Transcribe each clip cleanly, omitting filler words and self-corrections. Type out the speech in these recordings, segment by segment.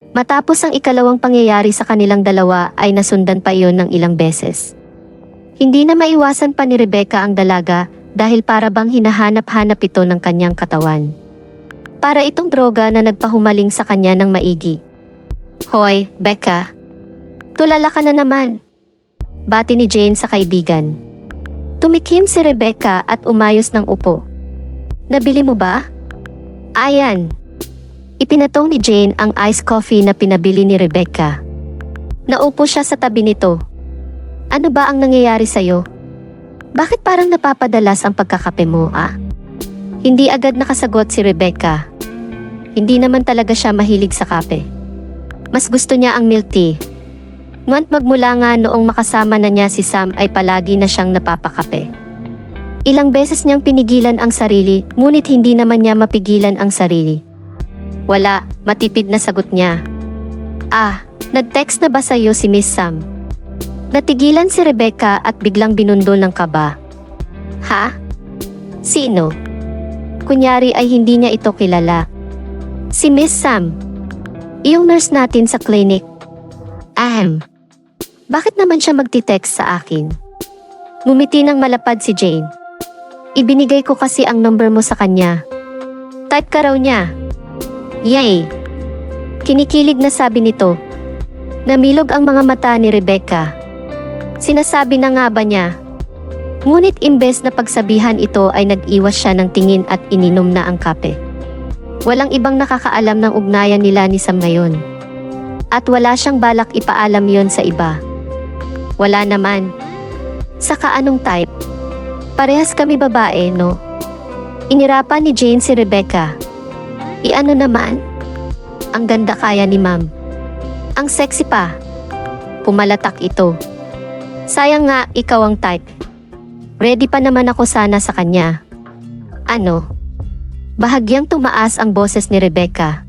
Matapos ang ikalawang pangyayari sa kanilang dalawa ay nasundan pa iyon ng ilang beses. Hindi na maiwasan pa ni Rebecca ang dalaga dahil para bang hinahanap-hanap ito ng kanyang katawan. Para itong droga na nagpahumaling sa kanya ng maigi. Hoy, Becca. Tulala ka na naman. Bati ni Jane sa kaibigan. Tumikim si Rebecca at umayos ng upo. Nabili mo ba? Ayan. Ipinatong ni Jane ang iced coffee na pinabili ni Rebecca. Naupo siya sa tabi nito. Ano ba ang nangyayari sa'yo? Bakit parang napapadalas ang pagkakape mo, ah? Hindi agad nakasagot si Rebecca. Hindi naman talaga siya mahilig sa kape. Mas gusto niya ang milk tea. Ngunit magmula nga noong makasama na niya si Sam ay palagi na siyang napapakape. Ilang beses niyang pinigilan ang sarili, ngunit hindi naman niya mapigilan ang sarili. Wala, matipid na sagot niya. Ah, nag-text na ba sa'yo si Miss Sam? Natigilan si Rebecca at biglang binundol ng kaba. Ha? Sino? Kunyari ay hindi niya ito kilala. Si Miss Sam. Iyong nurse natin sa clinic. Bakit naman siya magti-text sa akin? Ngumiti ng malapad si Jane. Ibinigay ko kasi ang number mo sa kanya. Type ka raw niya. Yay! Kinikilig na sabi nito. Namilog ang mga mata ni Rebecca. Sinasabi na nga ba niya? Ngunit imbes na pagsabihan ito ay nag-iwas siya ng tingin at ininom na ang kape. Walang ibang nakakaalam ng ugnayan nila ni Sam ngayon. At wala siyang balak ipaalam yon sa iba. Wala naman. Saka anong type? Parehas kami babae, no? Inirapan ni Jane si Rebecca. Iano naman? Ang ganda kaya ni ma'am. Ang sexy pa. Pumalatak ito. Sayang nga, ikaw ang type. Ready pa naman ako sana sa kanya. Ano? Bahagyang tumaas ang boses ni Rebecca.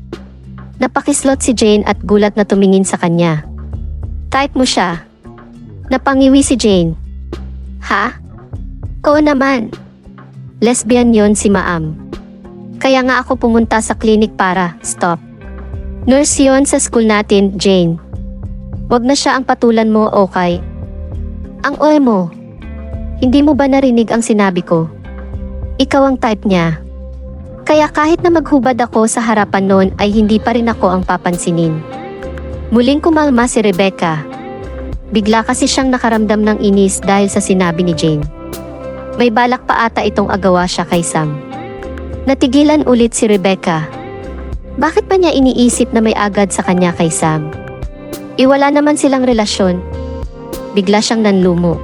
Napakislot si Jane at gulat na tumingin sa kanya. Type mo siya. Napangiwi si Jane. Ha? Ko naman. Lesbian yon si Maam. Kaya nga ako pumunta sa clinic para, stop. Nurse yon sa school natin, Jane. Wag na siya ang patulan mo, okay? Ang oe mo. Hindi mo ba narinig ang sinabi ko? Ikaw ang type niya. Kaya kahit na maghubad ako sa harapan noon ay hindi pa rin ako ang papansinin. Muling kumalma si Rebecca. Bigla kasi siyang nakaramdam ng inis dahil sa sinabi ni Jane. May balak pa ata itong agawa siya kay Sam. Natigilan ulit si Rebecca. Bakit pa niya iniisip na may agad sa kanya kay Sam? Iwala naman silang relasyon. Bigla siyang nanlumo.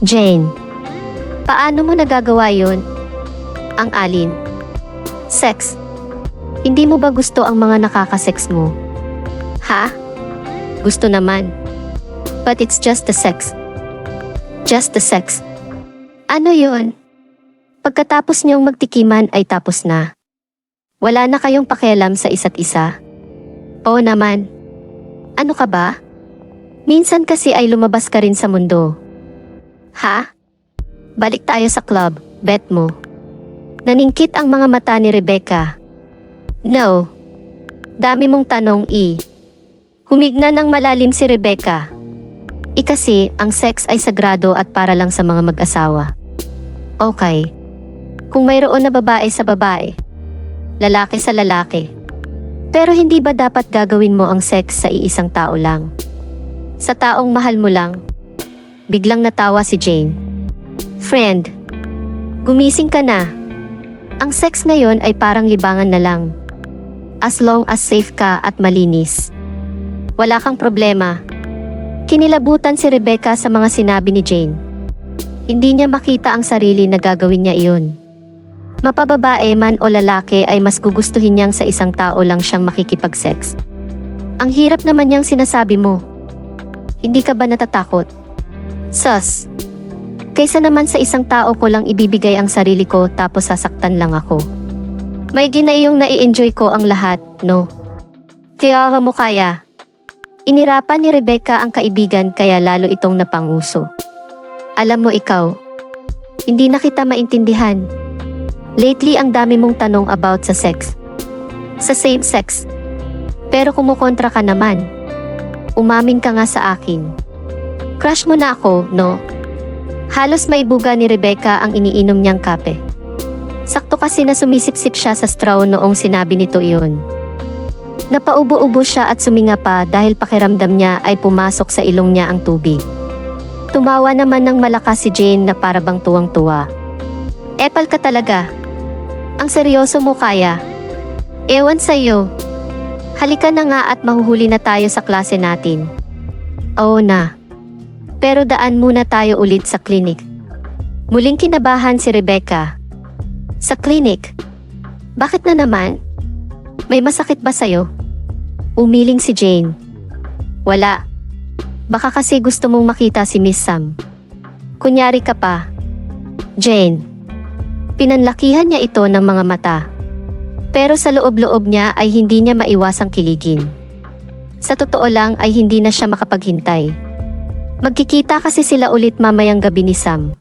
Jane, paano mo nagagawa yon? Ang alin? Sex. Hindi mo ba gusto ang mga nakakasex mo? Ha? Gusto naman. But it's just the sex. Just the sex. Ano yon? Pagkatapos niyong magtikiman ay tapos na. Wala na kayong pakialam sa isa't isa. Oo naman. Ano ka ba? Minsan kasi ay lumabas ka rin sa mundo. Ha? Balik tayo sa club, bet mo. Naningkit ang mga mata ni Rebecca. No. Dami mong tanong, Humigna ng malalim si Rebecca. Kasi, ang sex ay sagrado at para lang sa mga mag-asawa. Okay. Kung mayroon na babae sa babae, lalaki sa lalaki. Pero hindi ba dapat gagawin mo ang sex sa iisang tao lang? Sa taong mahal mo lang? Biglang natawa si Jane. Friend, gumising ka na. Ang sex ngayon ay parang libangan na lang. As long as safe ka at malinis. Wala kang problema. Kinilabutan si Rebecca sa mga sinabi ni Jane. Hindi niya makita ang sarili na gagawin niya iyon. Mapababae man o lalaki ay mas gugustuhin niyang sa isang tao lang siyang makikipag-sex. Ang hirap naman niyang sinasabi mo. Hindi ka ba natatakot? Sus. Kaysa naman sa isang tao ko lang ibibigay ang sarili ko tapos sasaktan lang ako. May ginayong nai-enjoy ko ang lahat, no? Kaya mo kaya. Inirapan ni Rebecca ang kaibigan kaya lalo itong napanguso. Alam mo ikaw, hindi na kita maintindihan. Lately ang dami mong tanong about sa sex. Sa same sex. Pero kumukontra ka naman. Umamin ka nga sa akin. Crush mo na ako, no? Halos maibuga ni Rebecca ang iniinom niyang kape. Sakto kasi na sumisipsip siya sa straw noong sinabi nito iyon. Napaubo-ubo siya at suminga pa dahil pakiramdam niya ay pumasok sa ilong niya ang tubig. Tumawa naman ng malakas si Jane na parabang tuwang-tuwa. Epal ka talaga. Ang seryoso mo kaya. Ewan sa'yo. Halika na nga at mahuhuli na tayo sa klase natin. Oo na. Pero daan muna tayo ulit sa klinik. Muling kinabahan si Rebecca. Sa klinik? Bakit na naman? May masakit ba sa'yo? Umiling si Jane. Wala. Baka kasi gusto mong makita si Miss Sam. Kunyari ka pa. Jane. Pinanlakihan niya ito ng mga mata. Pero sa loob-loob niya ay hindi niya maiwasang kiligin. Sa totoo lang ay hindi na siya makapaghintay. Magkikita kasi sila ulit mamayang gabi ni Sam.